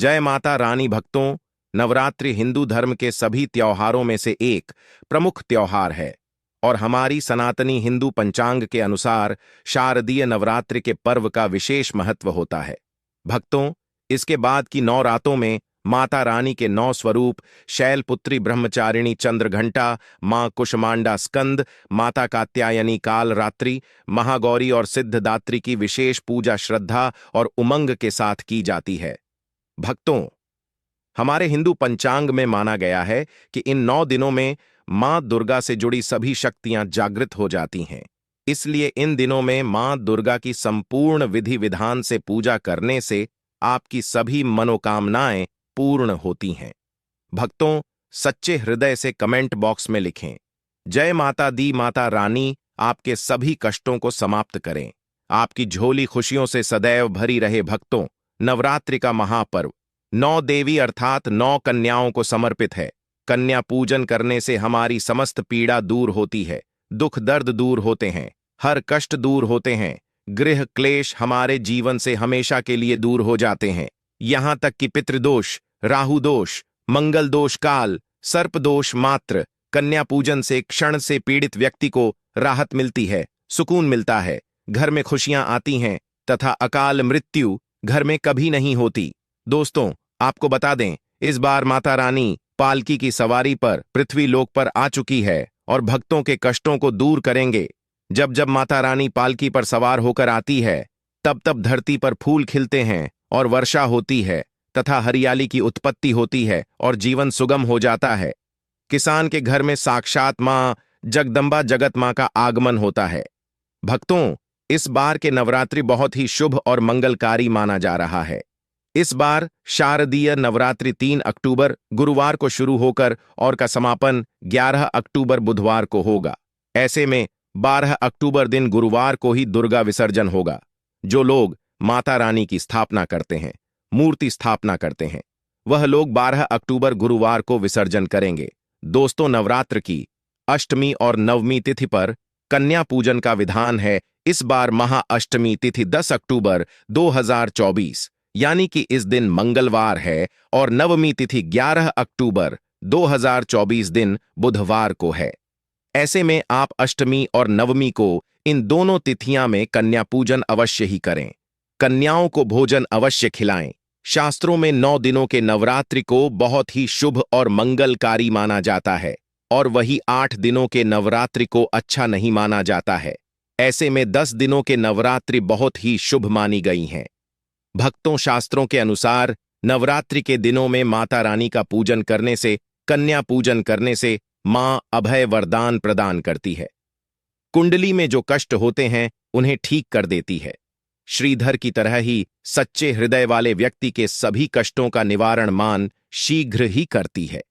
जय माता रानी भक्तों, नवरात्रि हिंदू धर्म के सभी त्योहारों में से एक प्रमुख त्योहार है और हमारी सनातनी हिंदू पंचांग के अनुसार शारदीय नवरात्रि के पर्व का विशेष महत्व होता है। भक्तों, इसके बाद की 9 रातों में माता रानी के 9 स्वरूप शैलपुत्री ब्रह्मचारिणी चंद्रघंटा, मां कुष्मांडा स्कंद, माता कात्यायनी काल रात्रि, महागौरी और सिद्धदात्री की विशेष पूजा श्रद्धा और उमंग के साथ की जाती है। भक्तों, हमारे हिंदू पंचांग में माना गया है कि इन 9 दिनों में मां दुर्गा से जुड़ी सभी शक्तियां जागृत हो जाती हैं। इसलिए इन दिनों में मां दुर्गा की संपूर्ण विधि विधान से पूजा करने से आपकी सभी मनोकामनाएं पूर्ण होती हैं। भक्तों, सच्चे हृदय से कमेंट बॉक्स में लिखें, जय माता दी माता रानी आपके सभी कष्टों को समाप्त करें, आपकी झोली खुशियों से सदैव भरी रहे। भक्तों, नवरात्रि का महापर्व 9 देवी अर्थात 9 कन्याओं को समर्पित है। कन्या पूजन करने से हमारी समस्त पीड़ा दूर होती है, दुख दर्द दूर होते हैं, हर कष्ट दूर होते हैं, गृह क्लेश हमारे जीवन से हमेशा के लिए दूर हो जाते हैं। यहां तक कि पितृदोष, राहु दोष, मंगल दोष काल, सर्प दोष मात्र कन्या पूजन से क्षण से पीड़ित व्यक्ति को राहत मिलती है, सुकून मिलता है, घर में खुशियां आती हैं तथा अकाल मृत्यु घर में कभी नहीं होती। दोस्तों, आपको बता दें, इस बार माता रानी पालकी की सवारी पर पृथ्वी लोक पर आ चुकी है और भक्तों के कष्टों को दूर करेंगे। जब जब माता रानी पालकी पर सवार होकर आती है, तब तब धरती पर फूल खिलते हैं और वर्षा होती है तथा हरियाली की उत्पत्ति होती है और जीवन सुगम हो जाता है। किसान के घर में साक्षात मां जगदंबा जगत मां का आगमन होता है। भक्तों, इस बार के नवरात्रि बहुत ही शुभ और मंगलकारी माना जा रहा है। इस बार शारदीय नवरात्रि 3 अक्टूबर गुरुवार को शुरू होकर और का समापन 11 अक्टूबर बुधवार को होगा। ऐसे में 12 अक्टूबर दिन गुरुवार को ही दुर्गा विसर्जन होगा। जो लोग माता रानी की स्थापना करते हैं, मूर्ति स्थापना करते हैं, वह लोग 12 अक्टूबर गुरुवार को विसर्जन करेंगे। दोस्तों, नवरात्र की अष्टमी और नवमी तिथि पर कन्या पूजन का विधान है। इस बार महाअष्टमी तिथि 10 अक्टूबर 2024 यानी कि इस दिन मंगलवार है और नवमी तिथि 11 अक्टूबर 2024 दिन बुधवार को है। ऐसे में आप अष्टमी और नवमी को इन दोनों तिथियां में कन्या पूजन अवश्य ही करें। कन्याओं को भोजन अवश्य खिलाएं। शास्त्रों में 9 दिनों के नवरात्रि को बहुत ही शुभ और मंगलकारी माना जाता है और वही 8 दिनों के नवरात्रि को अच्छा नहीं माना जाता है। ऐसे में 10 दिनों के नवरात्रि बहुत ही शुभ मानी गई हैं। भक्तों, शास्त्रों के अनुसार नवरात्रि के दिनों में माता रानी का पूजन करने से, कन्या पूजन करने से मां अभय वरदान प्रदान करती है। कुंडली में जो कष्ट होते हैं उन्हें ठीक कर देती है। श्रीधर की तरह ही सच्चे हृदय वाले व्यक्ति के सभी कष्टों का निवारण मान शीघ्र ही करती है।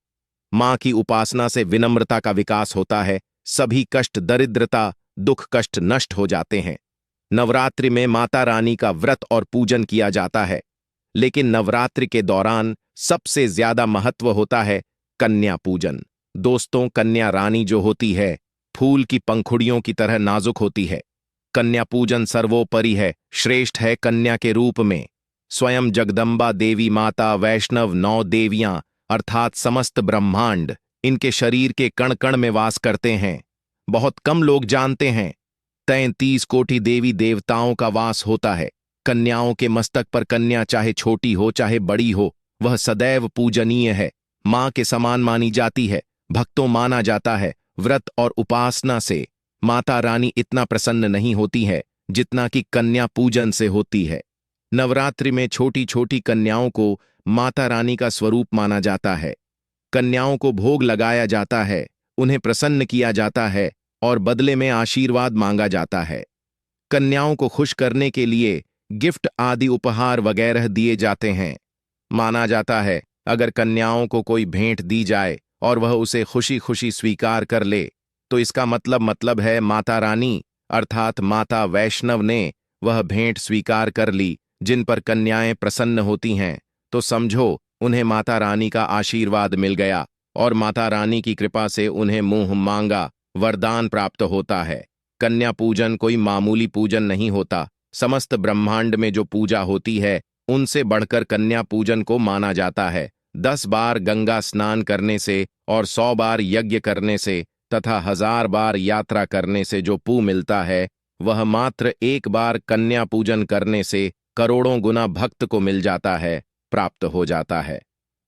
मां की उपासना से विनम्रता का विकास होता है, सभी कष्ट, दरिद्रता, दुख कष्ट नष्ट हो जाते हैं। नवरात्रि में माता रानी का व्रत और पूजन किया जाता है, लेकिन नवरात्रि के दौरान सबसे ज्यादा महत्व होता है कन्या पूजन। दोस्तों, कन्या रानी जो होती है, फूल की पंखुड़ियों की तरह नाजुक होती है। कन्या पूजन सर्वोपरि है, श्रेष्ठ है। कन्या के रूप में स्वयं जगदंबा देवी माता, वैष्णव 9 देवियां अर्थात समस्त ब्रह्मांड इनके शरीर के कण कण में वास करते हैं। बहुत कम लोग जानते हैं, 33 कोटि देवी देवताओं का वास होता है। कन्याओं के मस्तक पर कन्या चाहे छोटी हो चाहे बड़ी हो, वह सदैव पूजनीय है, मां के समान मानी जाती है। भक्तों, माना जाता है व्रत और उपासना से माता रानी इतना प्रसन्न नहीं होती है जितना कि कन्या पूजन से होती है। नवरात्रि में छोटी छोटी कन्याओं को माता रानी का स्वरूप माना जाता है। कन्याओं को भोग लगाया जाता है, उन्हें प्रसन्न किया जाता है और बदले में आशीर्वाद मांगा जाता है। कन्याओं को खुश करने के लिए गिफ्ट आदि उपहार वगैरह दिए जाते हैं। माना जाता है अगर कन्याओं को कोई भेंट दी जाए और वह उसे खुशी खुशी स्वीकार कर ले, तो इसका मतलब है माता रानी अर्थात माता वैष्णव ने वह भेंट स्वीकार कर ली। जिन पर कन्याएं प्रसन्न होती हैं तो समझो उन्हें माता रानी का आशीर्वाद मिल गया और माता रानी की कृपा से उन्हें मुंह मांगा वरदान प्राप्त होता है। कन्या पूजन कोई मामूली पूजन नहीं होता। समस्त ब्रह्मांड में जो पूजा होती है उनसे बढ़कर कन्या पूजन को माना जाता है। 10 बार गंगा स्नान करने से और 100 बार यज्ञ करने से तथा 1000 बार यात्रा करने से जो पुण्य मिलता है, वह मात्र एक बार कन्या पूजन करने से करोड़ों गुना भक्त को मिल जाता है, प्राप्त हो जाता है।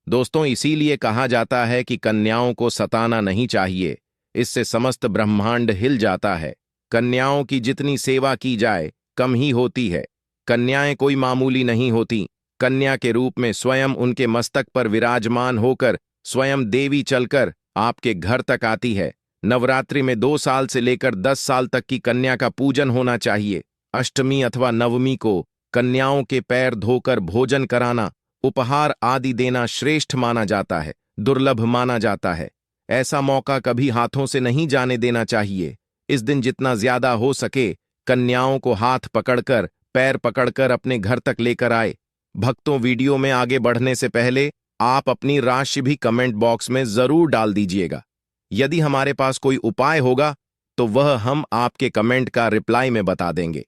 दोस्तों, इसीलिए कहा जाता है कि कन्याओं को सताना नहीं चाहिए, इससे समस्त ब्रह्मांड हिल जाता है। कन्याओं की जितनी सेवा की जाए कम ही होती है। कन्याएं कोई मामूली नहीं होती। कन्या के रूप में स्वयं उनके मस्तक पर विराजमान होकर स्वयं देवी चलकर आपके घर तक आती है। नवरात्रि में 2 साल से लेकर 10 साल तक की कन्या का पूजन होना चाहिए। अष्टमी अथवा नवमी को कन्याओं के पैर धोकर भोजन कराना, उपहार आदि देना श्रेष्ठ माना जाता है, दुर्लभ माना जाता है। ऐसा मौका कभी हाथों से नहीं जाने देना चाहिए। इस दिन जितना ज्यादा हो सके कन्याओं को हाथ पकड़कर, पैर पकड़कर अपने घर तक लेकर आए। भक्तों, वीडियो में आगे बढ़ने से पहले आप अपनी राशि भी कमेंट बॉक्स में जरूर डाल दीजिएगा। यदि हमारे पास कोई उपाय होगा तो वह हम आपके कमेंट का रिप्लाई में बता देंगे।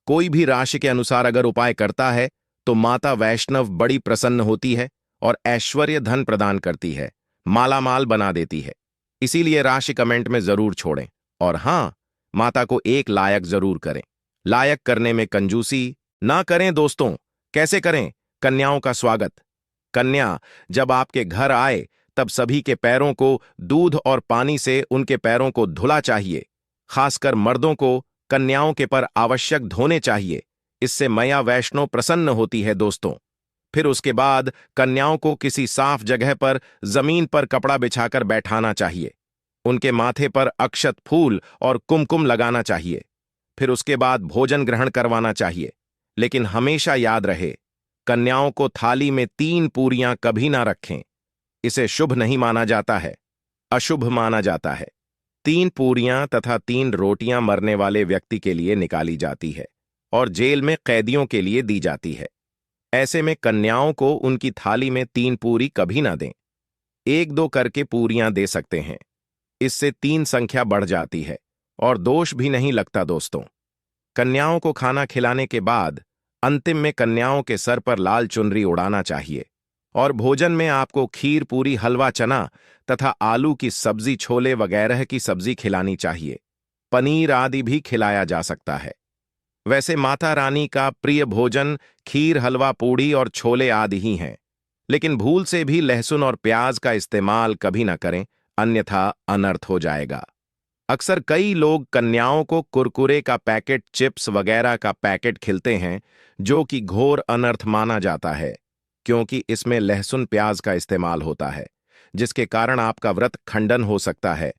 कोई भी राशि के अनुसार अगर उपाय करता है तो माता वैष्णव बड़ी प्रसन्न होती है और ऐश्वर्य धन प्रदान करती है, मालामाल बना देती है। इसीलिए राशि कमेंट में जरूर छोड़ें और हां, माता को एक लायक जरूर करें। लायक करने में कंजूसी ना करें दोस्तों। कैसे करें कन्याओं का स्वागत? कन्या जब आपके घर आए तब सभी के पैरों को दूध और पानी से उनके पैरों को धुला चाहिए। खासकर मर्दों को कन्याओं के पर आवश्यक धोने चाहिए। इससे मैया वैष्णो प्रसन्न होती है दोस्तों। फिर उसके बाद कन्याओं को किसी साफ जगह पर जमीन पर कपड़ा बिछाकर बैठाना चाहिए। उनके माथे पर अक्षत फूल और कुमकुम लगाना चाहिए। फिर उसके बाद भोजन ग्रहण करवाना चाहिए। लेकिन हमेशा याद रहे, कन्याओं को थाली में 3 पूरियां कभी ना रखें। इसे शुभ नहीं माना जाता है, अशुभ माना जाता है। 3 पूरियां तथा 3 रोटियां मरने वाले व्यक्ति के लिए निकाली जाती है और जेल में कैदियों के लिए दी जाती है। ऐसे में कन्याओं को उनकी थाली में 3 पूरी कभी ना दें। 1-2 करके पूरियां दे सकते हैं। इससे 3 संख्या बढ़ जाती है और दोष भी नहीं लगता दोस्तों। कन्याओं को खाना खिलाने के बाद अंतिम में कन्याओं के सर पर लाल चुनरी उड़ाना चाहिए और भोजन में आपको खीर, पूरी, हलवा, चना तथा आलू की सब्जी, छोले वगैरह की सब्जी खिलानी चाहिए। पनीर आदि भी खिलाया जा सकता है। वैसे माता रानी का प्रिय भोजन खीर, हलवा, पूड़ी और छोले आदि ही हैं। लेकिन भूल से भी लहसुन और प्याज का इस्तेमाल कभी न करें, अन्यथा अनर्थ हो जाएगा। अक्सर कई लोग कन्याओं को कुरकुरे का पैकेट, चिप्स वगैरह का पैकेट खिलाते हैं, जो कि घोर अनर्थ माना जाता है, क्योंकि इसमें लहसुन प्याज का इस्तेमाल होता है, जिसके कारण आपका व्रत खंडन हो सकता है।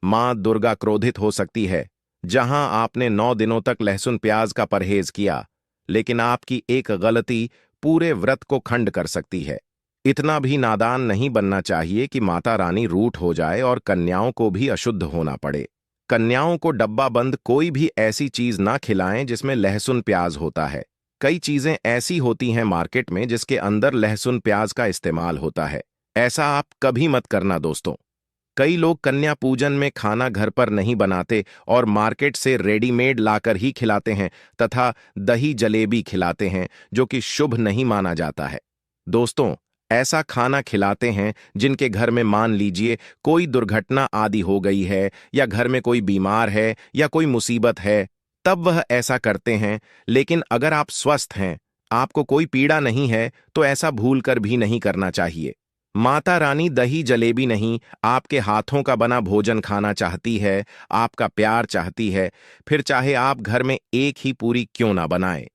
मां दुर्गा क्रोधित हो सकती है। जहां आपने 9 दिनों तक लहसुन प्याज का परहेज किया, लेकिन आपकी एक गलती पूरे व्रत को खंड कर सकती है। इतना भी नादान नहीं बनना चाहिए कि माता रानी रूठ हो जाए और कन्याओं को भी अशुद्ध होना पड़े। कन्याओं को डब्बा बंद कोई भी ऐसी चीज ना खिलाएं जिसमें लहसुन प्याज होता है। कई चीजें ऐसी होती हैं मार्केट में जिसके अंदर लहसुन प्याज का इस्तेमाल होता है। ऐसा आप कभी मत करना दोस्तों। कई लोग कन्या पूजन में खाना घर पर नहीं बनाते और मार्केट से रेडीमेड लाकर ही खिलाते हैं तथा दही जलेबी खिलाते हैं, जो कि शुभ नहीं माना जाता है। दोस्तों, ऐसा खाना खिलाते हैं जिनके घर में मान लीजिए कोई दुर्घटना आदि हो गई है या घर में कोई बीमार है या कोई मुसीबत है, तब वह ऐसा करते हैं। लेकिन अगर आप स्वस्थ हैं, आपको कोई पीड़ा नहीं है, तो ऐसा भूलकर भी नहीं करना चाहिए। माता रानी दही जलेबी नहीं, आपके हाथों का बना भोजन खाना चाहती है, आपका प्यार चाहती है। फिर चाहे आप घर में एक ही पूरी क्यों ना बनाएं,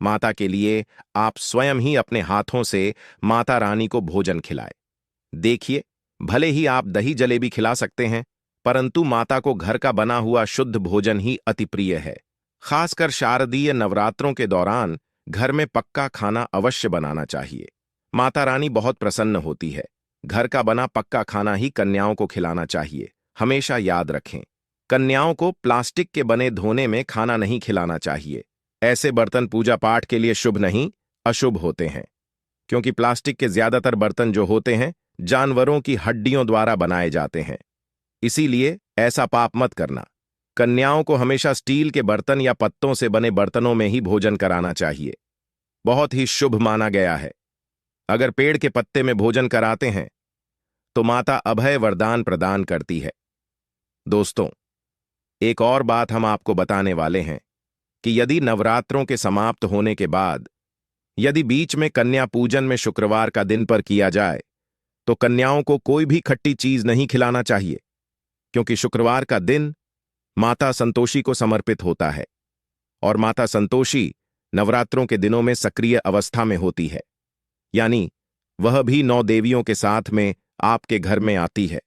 माता के लिए आप स्वयं ही अपने हाथों से माता रानी को भोजन खिलाएं। देखिए, भले ही आप दही जलेबी खिला सकते हैं, परंतु माता को घर का बना हुआ शुद्ध भोजन ही अति प्रिय है। खासकर शारदीय नवरात्रों के दौरान घर में पक्का खाना अवश्य बनाना चाहिए। माता रानी बहुत प्रसन्न होती है। घर का बना पक्का खाना ही कन्याओं को खिलाना चाहिए। हमेशा याद रखें, कन्याओं को प्लास्टिक के बने धोने में खाना नहीं खिलाना चाहिए। ऐसे बर्तन पूजा पाठ के लिए शुभ नहीं, अशुभ होते हैं, क्योंकि प्लास्टिक के ज्यादातर बर्तन जो होते हैं जानवरों की हड्डियों द्वारा बनाए जाते हैं। इसीलिए ऐसा पाप मत करना। कन्याओं को हमेशा स्टील के बर्तन या पत्तों से बने बर्तनों में ही भोजन कराना चाहिए। बहुत ही शुभ माना गया है। अगर पेड़ के पत्ते में भोजन कराते हैं तो माता अभय वरदान प्रदान करती है। दोस्तों, एक और बात हम आपको बताने वाले हैं कि यदि नवरात्रों के समाप्त होने के बाद यदि बीच में कन्या पूजन में शुक्रवार का दिन पर किया जाए तो कन्याओं को कोई भी खट्टी चीज नहीं खिलाना चाहिए, क्योंकि शुक्रवार का दिन माता संतोषी को समर्पित होता है और माता संतोषी नवरात्रों के दिनों में सक्रिय अवस्था में होती है, यानी वह भी 9 देवियों के साथ में आपके घर में आती है।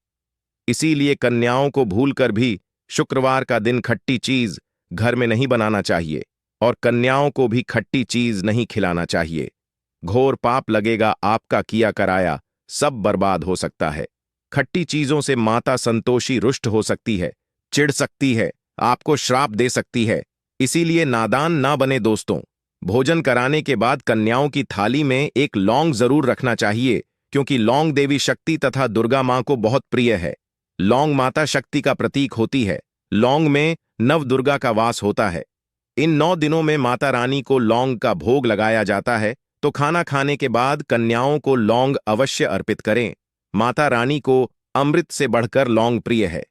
इसीलिए कन्याओं को भूलकर भी शुक्रवार का दिन खट्टी चीज घर में नहीं बनाना चाहिए और कन्याओं को भी खट्टी चीज नहीं खिलाना चाहिए। घोर पाप लगेगा, आपका किया कराया सब बर्बाद हो सकता है। खट्टी चीजों से माता संतोषी रुष्ट हो सकती है, चिढ़ सकती है, आपको श्राप दे सकती है। इसीलिए नादान ना बने दोस्तों। भोजन कराने के बाद कन्याओं की थाली में एक लौंग जरूर रखना चाहिए, क्योंकि लौंग देवी शक्ति तथा दुर्गा मां को बहुत प्रिय है। लौंग माता शक्ति का प्रतीक होती है। लौंग में नव दुर्गा का वास होता है। इन 9 दिनों में माता रानी को लौंग का भोग लगाया जाता है, तो खाना खाने के बाद कन्याओं को लौंग अवश्य अर्पित करें। माता रानी को अमृत से बढ़कर लौंग प्रिय है,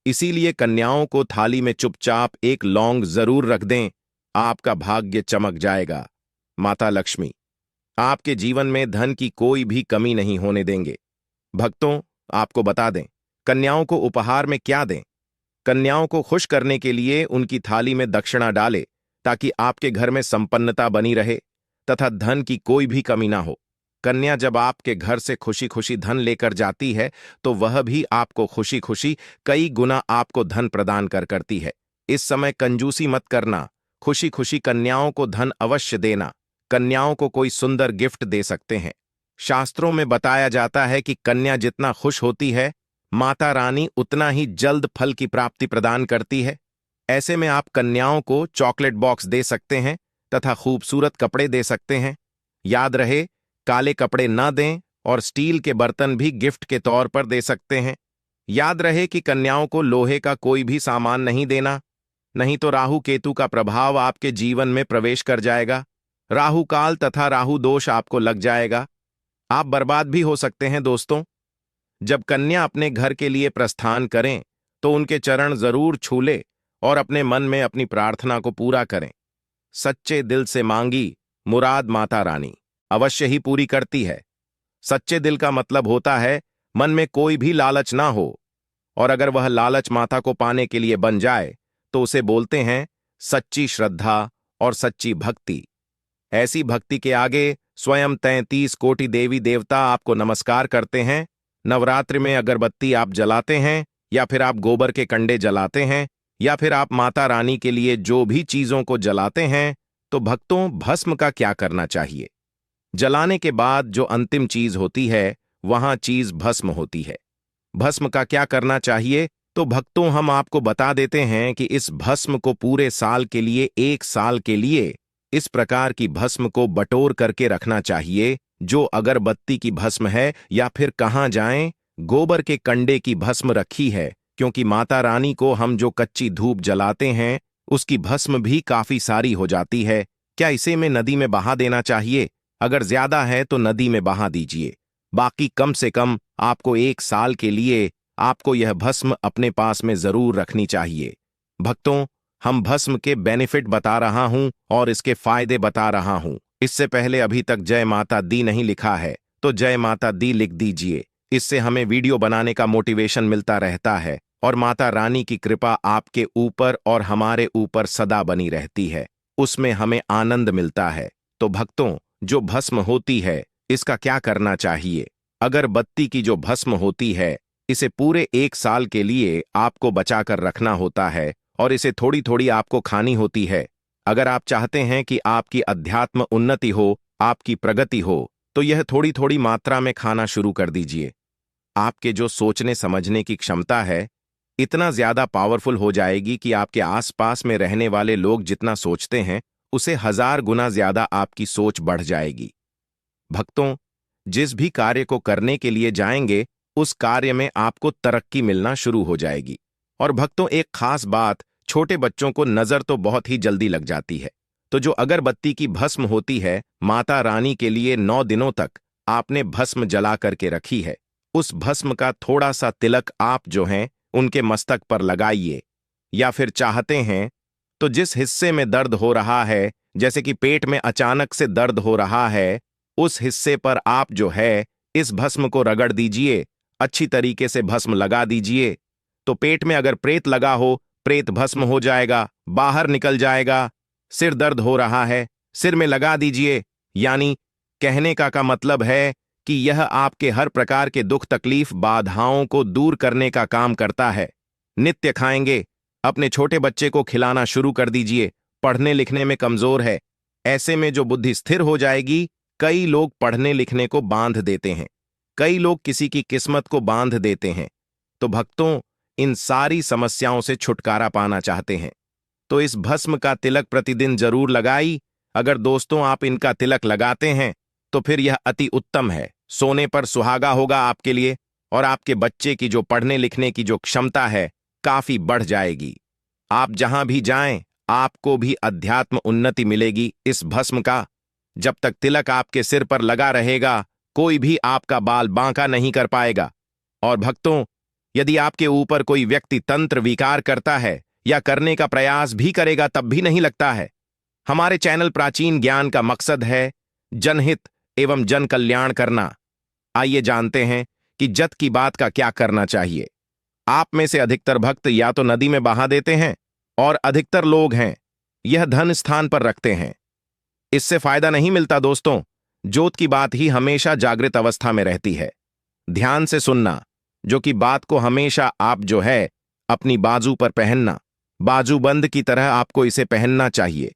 इसीलिए कन्याओं को थाली में चुपचाप एक लौंग जरूर रख दें, आपका भाग्य चमक जाएगा। माता लक्ष्मी आपके जीवन में धन की कोई भी कमी नहीं होने देंगे। भक्तों, आपको बता दें, कन्याओं को उपहार में क्या दें। कन्याओं को खुश करने के लिए उनकी थाली में दक्षिणा डालें, ताकि आपके घर में संपन्नता बनी रहे तथा धन की कोई भी कमी ना हो। कन्या जब आपके घर से खुशी खुशी धन लेकर जाती है तो वह भी आपको खुशी खुशी कई गुना आपको धन प्रदान करती है। इस समय कंजूसी मत करना, खुशी खुशी कन्याओं को धन अवश्य देना। कन्याओं को कोई सुंदर गिफ्ट दे सकते हैं। शास्त्रों में बताया जाता है कि कन्या जितना खुश होती है, माता रानी उतना ही जल्द फल की प्राप्ति प्रदान करती है। ऐसे में आप कन्याओं को चॉकलेट बॉक्स दे सकते हैं तथा खूबसूरत कपड़े दे सकते हैं। याद रहे, काले कपड़े न दें और स्टील के बर्तन भी गिफ्ट के तौर पर दे सकते हैं। याद रहे कि कन्याओं को लोहे का कोई भी सामान नहीं देना, नहीं तो राहु केतु का प्रभाव आपके जीवन में प्रवेश कर जाएगा। राहु काल तथा राहु दोष आपको लग जाएगा, आप बर्बाद भी हो सकते हैं। दोस्तों, जब कन्या अपने घर के लिए प्रस्थान करें तो उनके चरण जरूर छू ले और अपने मन में अपनी प्रार्थना को पूरा करें। सच्चे दिल से मांगी मुराद माता रानी अवश्य ही पूरी करती है। सच्चे दिल का मतलब होता है मन में कोई भी लालच ना हो, और अगर वह लालच माता को पाने के लिए बन जाए तो उसे बोलते हैं सच्ची श्रद्धा और सच्ची भक्ति। ऐसी भक्ति के आगे स्वयं 33 कोटि देवी देवता आपको नमस्कार करते हैं। नवरात्रि में अगरबत्ती आप जलाते हैं या फिर आप गोबर के कंडे जलाते हैं या फिर आप माता रानी के लिए जो भी चीजों को जलाते हैं, तो भक्तों, भस्म का क्या करना चाहिए। जलाने के बाद जो अंतिम चीज होती है वहां चीज भस्म होती है। भस्म का क्या करना चाहिए, तो भक्तों हम आपको बता देते हैं कि इस भस्म को पूरे साल के लिए, 1 साल के लिए इस प्रकार की भस्म को बटोर करके रखना चाहिए, जो अगरबत्ती की भस्म है या फिर कहां जाएं, गोबर के कंडे की भस्म रखी है, क्योंकि माता रानी को हम जो कच्ची धूप जलाते हैं उसकी भस्म भी काफी सारी हो जाती है। क्या इसे में नदी में बहा देना चाहिए? अगर ज्यादा है तो नदी में बहा दीजिए, बाकी कम से कम आपको 1 साल के लिए आपको यह भस्म अपने पास में जरूर रखनी चाहिए। भक्तों, हम भस्म के बेनिफिट बता रहा हूं और इसके फायदे बता रहा हूं। इससे पहले अभी तक जय माता दी नहीं लिखा है तो जय माता दी लिख दीजिए। इससे हमें वीडियो बनाने का मोटिवेशन मिलता रहता है और माता रानी की कृपा आपके ऊपर और हमारे ऊपर सदा बनी रहती है, उसमें हमें आनंद मिलता है। तो भक्तों, जो भस्म होती है इसका क्या करना चाहिए। अगरबत्ती की जो भस्म होती है इसे पूरे 1 साल के लिए आपको बचाकर रखना होता है और इसे थोड़ी थोड़ी आपको खानी होती है। अगर आप चाहते हैं कि आपकी अध्यात्म उन्नति हो, आपकी प्रगति हो, तो यह थोड़ी थोड़ी मात्रा में खाना शुरू कर दीजिए। आपके जो सोचने समझने की क्षमता है इतना ज्यादा पावरफुल हो जाएगी कि आपके आसपास में रहने वाले लोग जितना सोचते हैं उसे 1000 गुना ज्यादा आपकी सोच बढ़ जाएगी। भक्तों, जिस भी कार्य को करने के लिए जाएंगे उस कार्य में आपको तरक्की मिलना शुरू हो जाएगी। और भक्तों, एक खास बात, छोटे बच्चों को नजर तो बहुत ही जल्दी लग जाती है, तो जो अगरबत्ती की भस्म होती है, माता रानी के लिए 9 दिनों तक आपने भस्म जला करके रखी है, उस भस्म का थोड़ा सा तिलक आप जो हैं उनके मस्तक पर लगाइए। या फिर चाहते हैं तो जिस हिस्से में दर्द हो रहा है, जैसे कि पेट में अचानक से दर्द हो रहा है, उस हिस्से पर आप जो है इस भस्म को रगड़ दीजिए, अच्छी तरीके से भस्म लगा दीजिए। तो पेट में अगर प्रेत लगा हो, प्रेत भस्म हो जाएगा, बाहर निकल जाएगा। सिर दर्द हो रहा है, सिर में लगा दीजिए। यानी कहने का मतलब है कि यह आपके हर प्रकार के दुख तकलीफ बाधाओं को दूर करने का काम करता है। नित्य खाएंगे। अपने छोटे बच्चे को खिलाना शुरू कर दीजिए, पढ़ने लिखने में कमजोर है। ऐसे में जो बुद्धि स्थिर हो जाएगी, कई लोग पढ़ने लिखने को बांध देते हैं, कई लोग किसी की किस्मत को बांध देते हैं। तो भक्तों, इन सारी समस्याओं से छुटकारा पाना चाहते हैं तो इस भस्म का तिलक प्रतिदिन जरूर लगाई। अगर दोस्तों आप इनका तिलक लगाते हैं तो फिर यह अति उत्तम है, सोने पर सुहागा होगा आपके लिए, और आपके बच्चे की जो पढ़ने लिखने की जो क्षमता है काफी बढ़ जाएगी। आप जहां भी जाएं आपको भी अध्यात्म उन्नति मिलेगी इस भस्म का। जब तक तिलक आपके सिर पर लगा रहेगा, कोई भी आपका बाल बांका नहीं कर पाएगा। और भक्तों, यदि आपके ऊपर कोई व्यक्ति तंत्र विकार करता है या करने का प्रयास भी करेगा तब भी नहीं लगता है। हमारे चैनल प्राचीन ज्ञान का मकसद है जनहित एवं जन कल्याण करना। आइए जानते हैं कि जत की बात का क्या करना चाहिए। आप में से अधिकतर भक्त या तो नदी में बहा देते हैं और अधिकतर लोग हैं यह धन स्थान पर रखते हैं। इससे फायदा नहीं मिलता दोस्तों। ज्योत की बात ही हमेशा जागृत अवस्था में रहती है। ध्यान से सुनना, जो कि बात को हमेशा आप जो है अपनी बाजू पर पहनना, बाजूबंद की तरह आपको इसे पहनना चाहिए।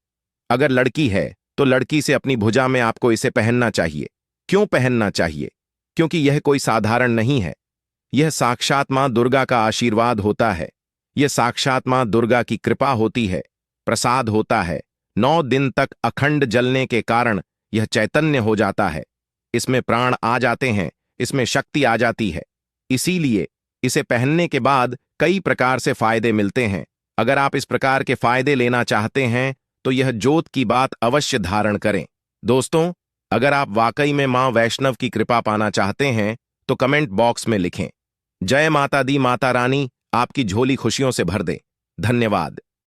अगर लड़की है तो लड़की से अपनी भुजा में आपको इसे पहनना चाहिए। क्यों पहनना चाहिए? क्योंकि यह कोई साधारण नहीं है, यह साक्षात मां दुर्गा का आशीर्वाद होता है। यह साक्षात मां दुर्गा की कृपा होती है, प्रसाद होता है। 9 दिन तक अखंड जलने के कारण यह चैतन्य हो जाता है, इसमें प्राण आ जाते हैं, इसमें शक्ति आ जाती है। इसीलिए इसे पहनने के बाद कई प्रकार से फायदे मिलते हैं। अगर आप इस प्रकार के फायदे लेना चाहते हैं तो यह ज्योत की बात अवश्य धारण करें। दोस्तों, अगर आप वाकई में मां वैष्णव की कृपा पाना चाहते हैं तो कमेंट बॉक्स में लिखें, जय माता दी, माता रानी आपकी झोली खुशियों से भर दे। धन्यवाद।